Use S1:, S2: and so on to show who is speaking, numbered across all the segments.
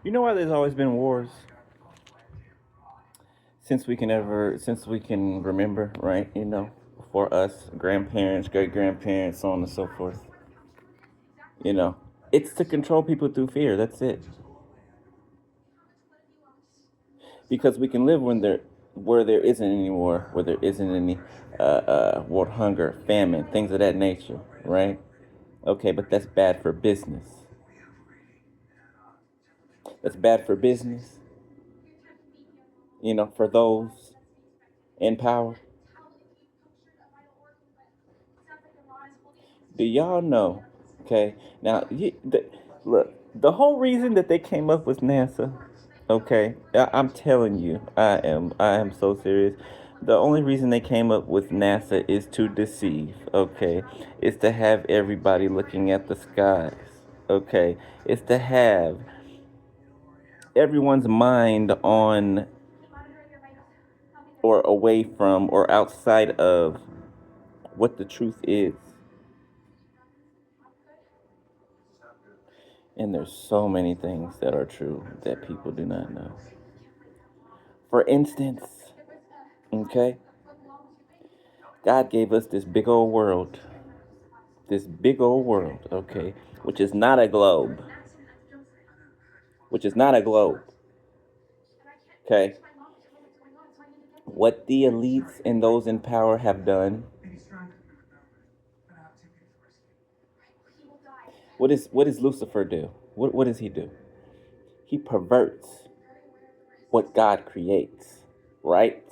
S1: You know why there's always been wars? Since we can remember, right? For us, grandparents, great grandparents, so on and so forth. You know, it's to control people through fear. That's it. Because we can live where there isn't any war, where there isn't any world hunger, famine, things of that nature, right? Okay, but that's bad for business. That's bad for business. For those in power. Do y'all know? Okay, now look, the whole reason that they came up with NASA. Okay, I'm telling you, I am so serious. The only reason they came up with NASA is to deceive. Okay, it's to have everybody looking at the skies. Okay, it's to have everyone's mind on or away from or outside of what the truth is. And there's so many things that are true that people do not know. For instance, okay, God gave us this big old world, okay, which is not a globe, which is not a globe, okay. What the elites and those in power have done, what does Lucifer do? What does he do? He perverts what God creates, right?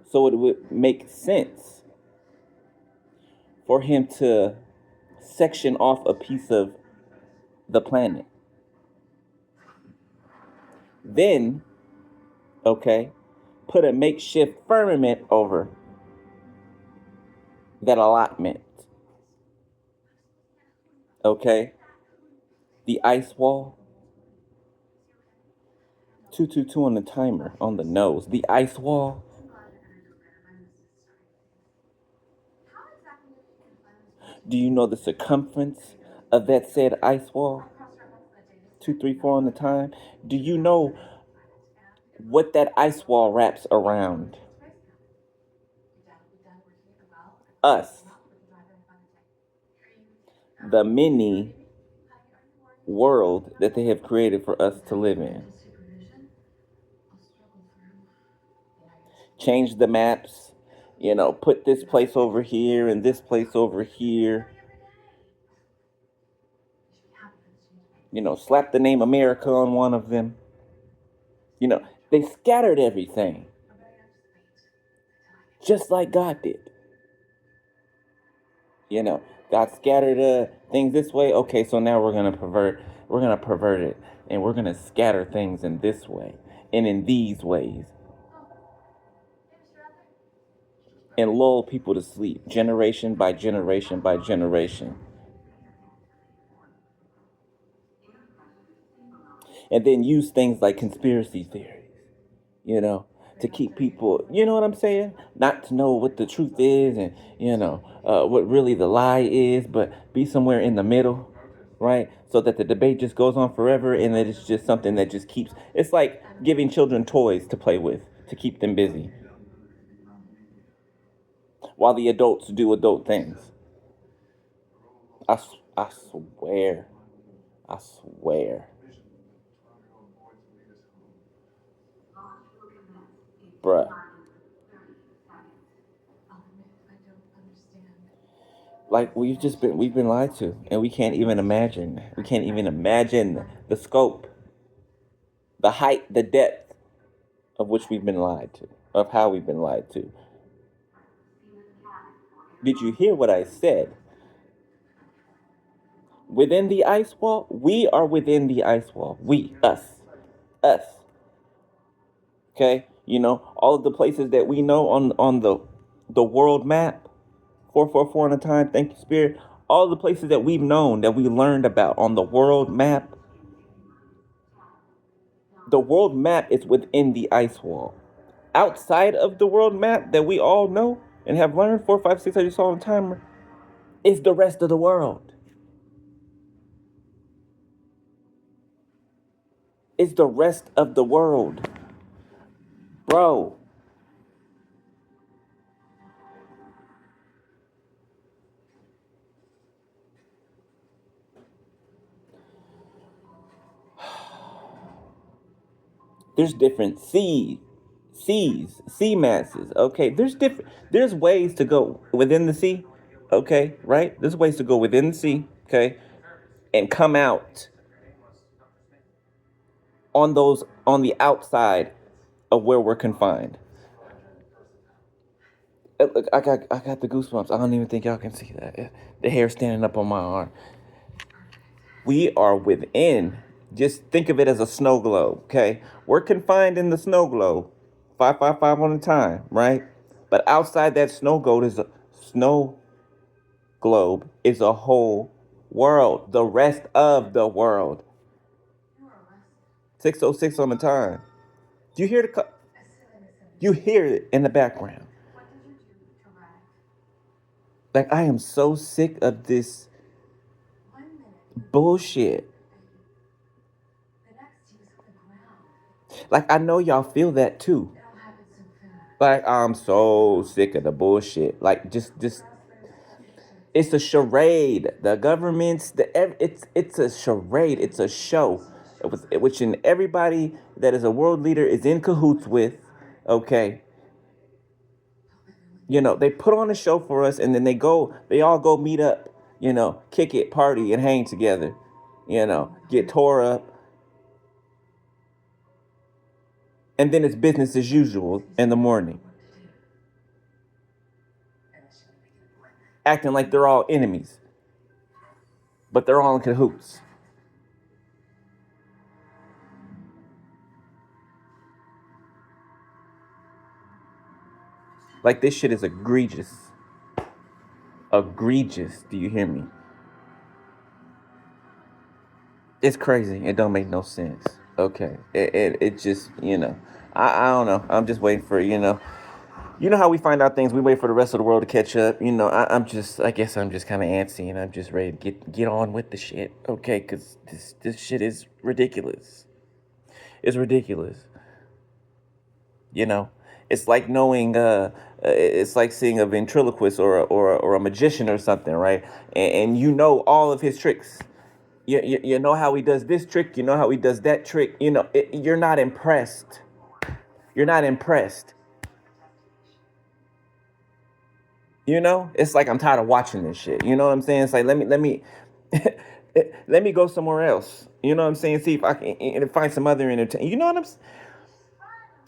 S1: So it would make sense for him to section off a piece of the planet. Then, okay, put a makeshift firmament over that allotment. Okay? The ice wall. 222 on the timer on the nose. The ice wall. Do you know the circumference of that said ice wall? 234 on the time. Do you know what that ice wall wraps around? Us. The mini world that they have created for us to live in. Change the maps, put this place over here and this place over here. Slap the name America on one of them. They scattered everything, just like God did. God scattered things this way. Okay, so now we're gonna pervert it, and we're gonna scatter things in this way and in these ways, and lull people to sleep, generation by generation by generation. And then use things like conspiracy theories, you know, to keep people, you know what I'm saying? Not to know what the truth is and, what really the lie is, but be somewhere in the middle, right? So that the debate just goes on forever and that it's just something that just keeps, it's like giving children toys to play with to keep them busy while the adults do adult things. I swear, I swear, bruh. Like we've been lied to, and we can't even imagine the scope, the height, the depth of which we've been lied to, of how we've been lied to. Did you hear what I said? Within the ice wall, we are within the ice wall. Us. Okay, all of the places that we know on the world map. 444 on the time. Thank you, Spirit. All the places that we've known, that we learned about on the world map. The world map is within the ice wall. Outside of the world map that we all know and have learned, 4, 5, 6, I just saw on the timer, is the rest of the world. It's the rest of the world, bro. There's different sea masses. Okay, there's ways to go within the sea. Okay, right? There's ways to go within the sea. Okay, and come out on the outside of where we're confined. Look, I got the goosebumps. I don't even think y'all can see that. The hair standing up on my arm. We are within. Just think of it as a snow globe. Okay, we're confined in the snow globe, 555 on the time, right? But outside that snow globe is a whole world. The rest of the world. 606 on the time. Do you hear you hear it in the background? Like I am so sick of this bullshit. Like I know y'all feel that too. Like I'm so sick of the bullshit. Like just it's a charade. The government's it's a charade. It's a show, which in everybody that is a world leader is in cahoots with. Okay, they put on a show for us, and then they all go meet up. Kick it, party, and hang together. Get tore up, and then it's business as usual in the morning, acting like they're all enemies, but they're all in cahoots. Like this shit is egregious. Egregious. Do you hear me? It's crazy. It don't make no sense. Okay. It just, I don't know. I'm just waiting for, how we find out things. We wait for the rest of the world to catch up. I guess I'm just kind of antsy and I'm just ready to get on with the shit. Okay. Cause this shit is ridiculous. It's ridiculous. You know, it's like knowing, it's like seeing a ventriloquist or a magician or something, right? And you know all of his tricks. You know how he does this trick. You know how he does that trick. You're not impressed. You're not impressed. It's like I'm tired of watching this shit. You know what I'm saying? It's like let me let me go somewhere else. You know what I'm saying? See if I can find some other entertainment. You know what I'm?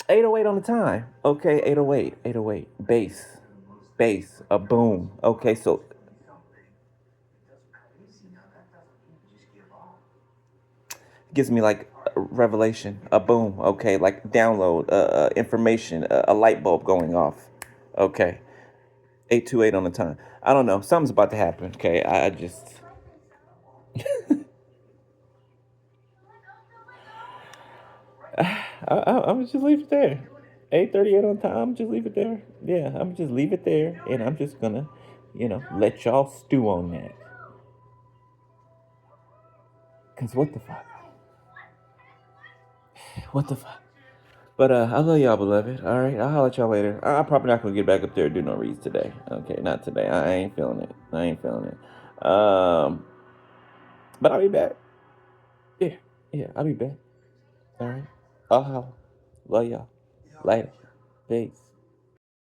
S1: 808 on the time. Okay, 808, 808. Bass, a boom. Okay, so gives me like a revelation, a boom. Okay, like download, information, a light bulb going off. Okay, 828 on the time. I don't know. Something's about to happen. Okay, I just. I'm just leave it there. 8:38 on time. I'm just leave it there. Yeah, I'm just leave it there, and I'm just gonna, let y'all stew on that. Cause what the fuck? What the fuck? But I love y'all, beloved. All right, I'll holler at y'all later. I'm probably not gonna get back up there and do no reads today. Okay, not today. I ain't feeling it. I ain't feeling it. But I'll be back. Yeah, yeah, I'll be back. All right. I'll holler. Love y'all. Later. Peace.